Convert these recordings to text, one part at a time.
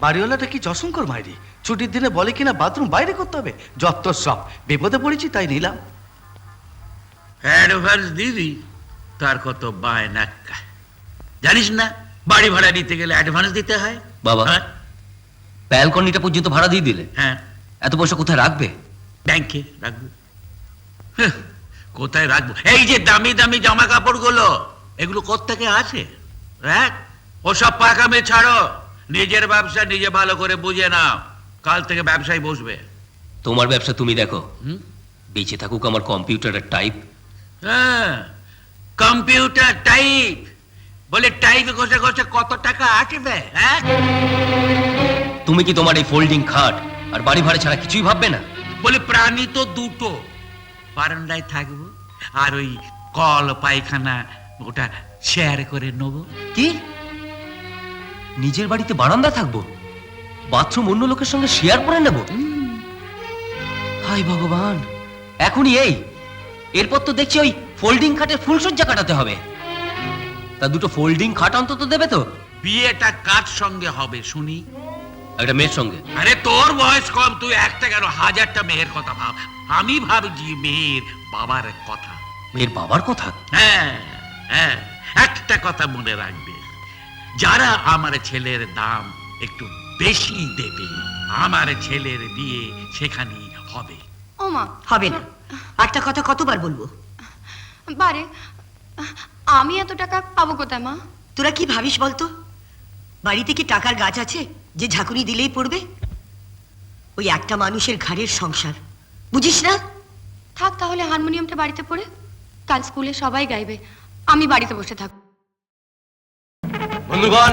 বাড়িওয়ালাটা কি যশঙ্কর মাইরি, ছুটির দিনে বলে কিনা বাথরুম বাইরে করতে হবে। যত সব, বিপদে পড়েছি তাই নিলাম। অ্যাডভান্স দিদি তার কত বায়না, জানিস না বাড়ি ভাড়া নিতে গেলে অ্যাডভান্স দিতে হয়। বাবা, হ্যাঁ ব্যালকনিটা পর্যন্ত ভাড়া দিয়ে দিলে, হ্যাঁ, এত পয়সা কোথায় রাখবে? ব্যাংকে রাখবো। কোথায় রাখবো? এই যে দামি দামি জামা কাপড় গুলো, এগুলো কোত্থেকে আসে? রাখ, ওসব পাকামে ছাড়ো, নিজের ব্যবসা নিজে ভালো করে বুঝে নাও, কাল থেকে ব্যবসায় বসবে। তোমার ব্যবসা তুমি দেখো, হুম? বেঁচে থাকুক আমার কম্পিউটারের টাইপ। হ্যাঁ, কম্পিউটার টাইপ বলে টাইপ ঘষে ঘষে কত টাকা আসবে? হ্যাঁ, তুমি কি তোমার এই ফোল্ডিং খাট আর বাড়ি ভাড়া ছাড়া কিছুই ভাববে না? বলে প্রাণী তো দুটো, বারান্দায় থাকবো আর ওই কল পায়খানা ওটা শেয়ার করে নেবো। কি, নিজের বাড়িতে বারান্দা থাকবো, বাথরুম অন্য লোকের সঙ্গে শেয়ার করে নেব? হায় ভগবান, এখনই এই, এরপর তো দেখছি ওই ফোল্ডিং খাটের ফুলসজ্জা কাটাতে হবে। তা দুটো ফোল্ডিং খাট অন্তত দেবে তো? বিয়েটা কার সঙ্গে হবে শুনি? একটা মেয়ের সঙ্গে। আরে তোর বয়স কম, তুই একটা কেন হাজারটা মেয়ের কথা ভাব। আমি ভাবছি মেয়ের বাবার কথা। মেয়ের বাবার কথা? হ্যাঁ হ্যাঁ, একটা কথা মনে রাখবে, যারা আমার ছেলের দাম একটু বেশি দেবে, আমার ছেলের বিয়ে সেখানেই হবে। ও মা, হবে না। একটা কথা কতবার বলবো? বারে আমি এত টাকা পাবো কোথায় মা? তোরা কি ভাবিস বলতো? বাড়িতে কি টাকার গাছ আছে যে ঝাঁকুনি দিলেই পড়বে? ওই একটা মানুষের ঘাড়ের সংসার, বুঝিস না? থাক তাহলে হারমোনিয়ামটা বাড়িতে পড়ে, কাল স্কুলে সবাই গাইবে, আমি বাড়িতে বসে থাকবো। বন্ধুগণ,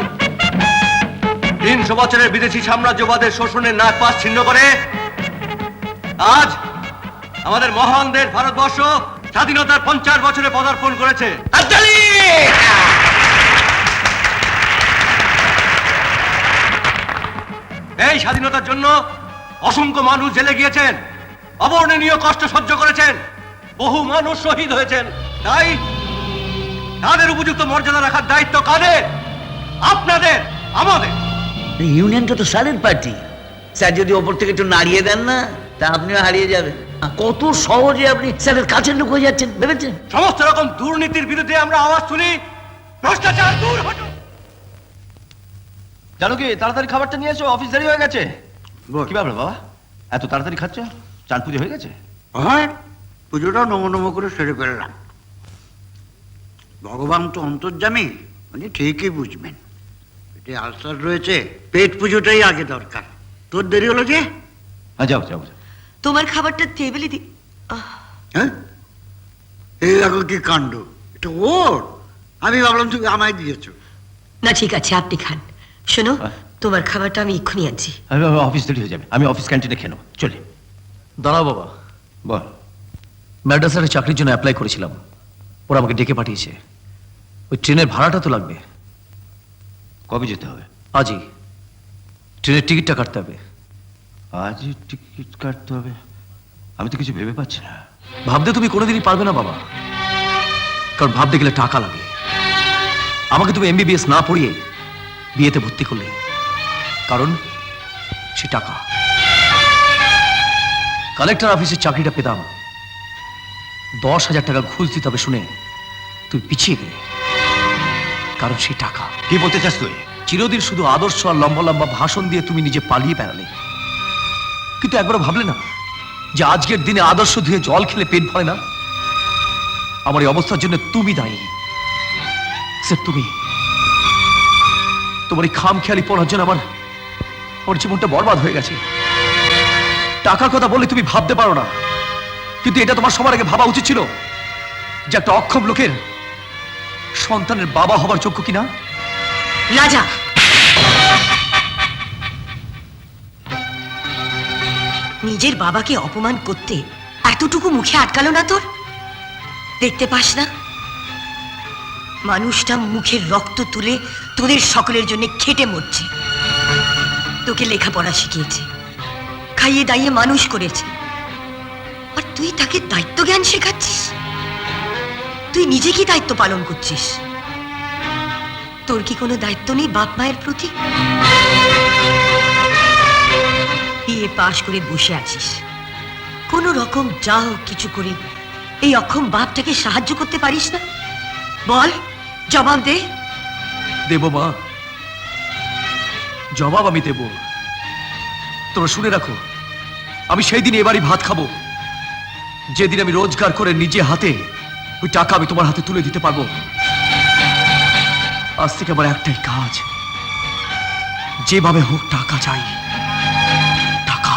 300 বছরের বিদেশি সাম্রাজ্যবাদের শোষণের নাক পাশ ছিন্ন করে আজ আমাদের মহান দেশ ভারতবর্ষ স্বাধীনতার 50 বছরে পদার্পণ করেছে। এই স্বাধীনতার জন্য অসংখ্য মানুষ জেলে গিয়েছেন, অবর্ণনীয় কষ্ট সহ্য করেছেন, বহু মানুষ শহীদ হয়েছেন। তাই তাদের উপযুক্ত মর্যাদা রাখার দায়িত্ব কাদের? আপনাদের, আমাদের। ইউনিয়নটা তো স্যারের পার্টি, স্যার যদি ওপর থেকে একটু নাড়িয়ে দেন না, তা আপনিও হারিয়ে যাবেন। কত সহজে আপনি স্যারের কাছের লোক হয়ে যাচ্ছেন ভেবেছেন? সমস্ত রকম দুর্নীতির বিরুদ্ধে আমরা আওয়াজ তুলি, ভ্রষ্টাচার দূর হটো। জানো কি, তাড়াতাড়ি খাবারটা নিয়ে এসো, অফিস দেরি হয়ে গেছে। কি ব্যাপার বাবা, এত তাড়াতাড়ি খাচ্ছ? চাঁদ পুজো হয়ে গেছে? হ্যাঁ, পুজোটা নমো নমো করে সেরে ফেললাম। ভগবান তো অন্তর্যামী, উনি ঠিকই বুঝবেন। পেটে আলসার রয়েছে, পেট পুজোটাই আগে দরকার। তোর দেরি হলো যে? হ্যাঁ, যাও যাও যাও। তোমার খাবারটা টেবিলে দি। হ্যাঁ, এই দেখো কি কাণ্ড, এটা ওর। আমি ভাবলাম তুমি আমায় দিয়েছো। না ঠিক আছে, আপনি খান। শোনো, তোমার খাবারটা আমি এক্ষুনি আনছি। অফিস দেরি হয়ে যাবে, আমি অফিস ক্যান্টিনে খেয়ে নেবো। চলে। দাঁড়াও বাবা, বল। ম্যাড্রাসারে চাকরির জন্য অ্যাপ্লাই করেছিলাম, ওরা আমাকে ডেকে পাঠিয়েছে। ওই ট্রেনের ভাড়াটা তো লাগবে। কবে যেতে হবে? আজই ট্রেনের টিকিটটা কাটতে হবে। আজই টিকিট কাটতে হবে? আমি তো কিছু ভেবে পাচ্ছি না। ভাবতে তুমি কোনোদিনই পারবে না বাবা, কারণ ভাবতে গেলে টাকা লাগে। আমাকে তুমি MBBS না পড়িয়ে বিয়েতে ভর্তি করলে, কারণ সে টাকা। কালেক্টর অফিসের চাকরিটা পেতাম, 10,000 টাকা ঘুষ দিতে হবে শুনে তুই পিছিয়ে গেলে, কারণ সেই টাকা। কি বলতে চাস তুই? চিরদিন শুধু আদর্শ আর লম্বা লম্বা ভাষণ দিয়ে তুমি নিজে পালিয়ে বেড়ালে, কিন্তু একবারও ভাবলে না যে আজকের দিনে আদর্শ ধুয়ে জল খেলে পেট ভরে না? আমার এই অবস্থার জন্য তুমি দায়ী স্যার। তুমি, তোমার এই খামখেয়ালি পড়ার জন্য আমার জীবনটা বরবাদ হয়ে গেছে। টাকার কথা বললে তুমি ভাবতে পারো না, কিন্তু এটা তোমার সবার আগে ভাবা উচিত ছিল যে একটা অক্ষম লোকের সন্তানের বাবা হবার যোগ্য কিনা। রাজা, নিজের বাবাকে অপমান করতে এতটুকু মুখে আটকালো না তোর? দেখতে পাস না মানুষটা মুখের রক্ত তুলে তোদের সকলের জন্য খেটে মরছে, তোকে লেখাপড়া শিখিয়েছে, খাইয়ে দাইয়ে মানুষ করেছে, আর তুই তাকে দায়িত্ব জ্ঞান শেখাচ্ছিস? তুই নিজে কি দায়িত্ব পালন করছিস? তোর কি কোনো দায়িত্ব নেই বাপ মায়ের প্রতি? বিএ পাশ করে বসে আছিস, কোনো রকম যা হোক কিছু করে এই অক্ষম বাপটাকে সাহায্য করতে পারিস না? বল, জবাব দে। দেব মা, জবাব আমি দেব। তোমরা শুনে রাখো, আমি সেই দিন এবারই ভাত খাবো যেদিন আমি রোজগার করে নিজে হাতে ওই টাকা আমি তোমার হাতে তুলে দিতে পারবো। আজ থেকে আমার একটাই কাজ, যেভাবে হোক টাকা চাই, টাকা।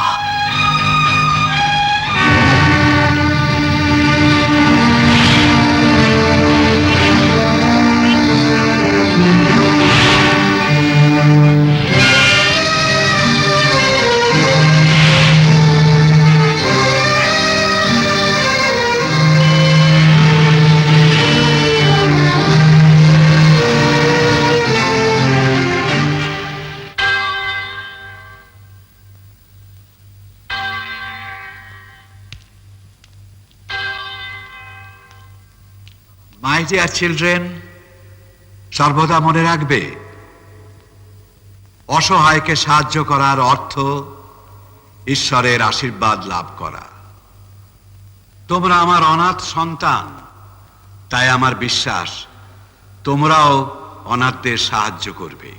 মাই ডিয়ার চিলড্রেন, সর্বদা মনে রাখবে, অসহায়কে সাহায্য করার অর্থ ঈশ্বরের আশীর্বাদ লাভ করা। তোমরা আমার অনাথ সন্তান, তাই আমার বিশ্বাস তোমরাও অনাথদের সাহায্য করবে।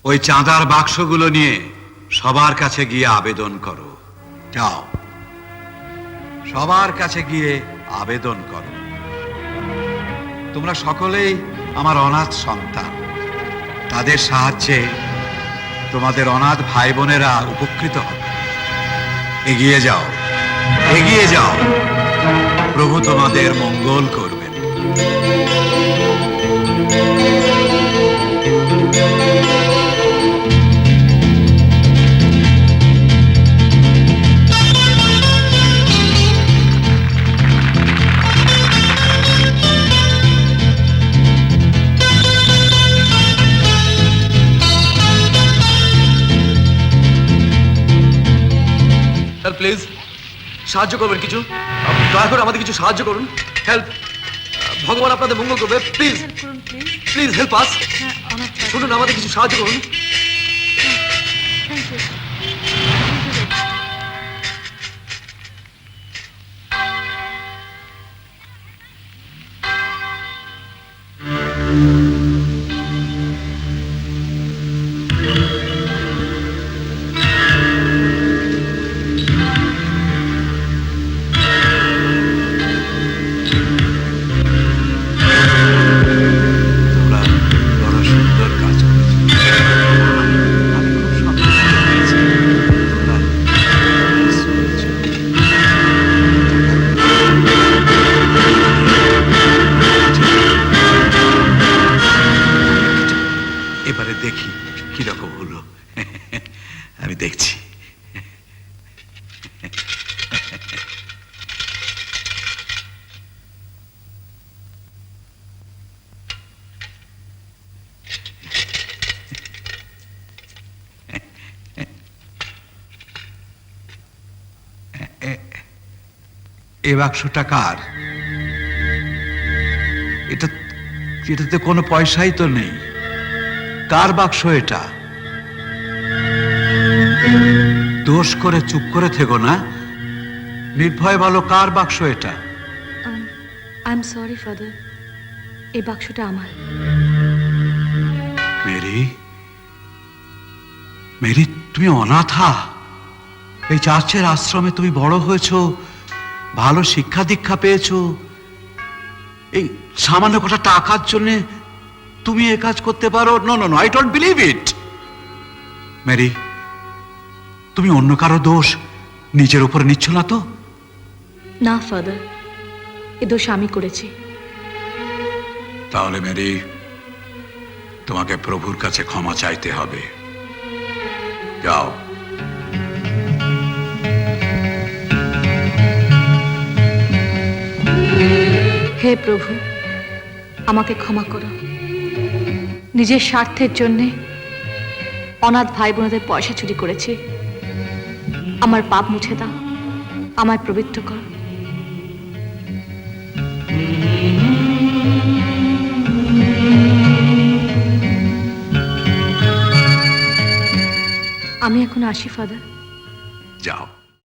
ওই চাঁদার বাক্সগুলো নিয়ে সবার কাছে গিয়ে আবেদন করো। যাও, সবার কাছে গিয়ে আবেদন করো। তোমরা সকলেই আমার অনাথ সন্তান, তাদের সাহায্যে তোমাদের অনাথ ভাই বোনেরা উপকৃত হবে। এগিয়ে যাও, এগিয়ে যাও, প্রভু তোমাদের মঙ্গল করবেন। স্যার প্লিজ সাহায্য করবেন, কিছু দয়া করে আমাদের কিছু সাহায্য করুন। হেল্প, ভগবান আপনাদের মঙ্গল করবে। Please please help us. শুনুন, আমাদের কিছু সাহায্য করুন। তোমরা বড় সুন্দর কাজ করেছো। আমি খুব সন্তুষ্ট হয়েছি। তোমরা বেশ করেছো। এবারে দেখি কিরকম হলো। আমি দেখছি। এ বাক্সটা কার? এটাতে কোনো পয়সাই তো নেই। কার বাক্স এটা? দোষ করে চুপ করে থেকো না, নির্ভয় বলো কার বাক্স এটা? আই এম সরি ফাদার, এই বাক্সটা আমার। মেরি, মেরি, তুমি অনাথা। এই চার্চের আশ্রমে তুমি বড় হয়েছো, ভালো শিক্ষা দীক্ষা পেয়েছো। এই সামান্য কটা টাকার জন্য তুমি এ কাজ করতে পারো? No no no, I don't believe it. Mary, তুমি অন্য কারো দোষ নিজের উপরে নিচ্ছ না তো? না ফাদার, এ দোষ আমি করেছি। তাহলে মেরি, তোমাকে প্রভুর কাছে ক্ষমা চাইতে হবে। যাও। হে প্রভু, আমাকে ক্ষমা করো। নিজের স্বার্থের জন্যে অনাথ ভাই বোনদের পয়সা চুরি করেছি। আমার পাপ মুছে দাও, আমায় পবিত্র করো। আমি এখন আসি ফাদার। যাও।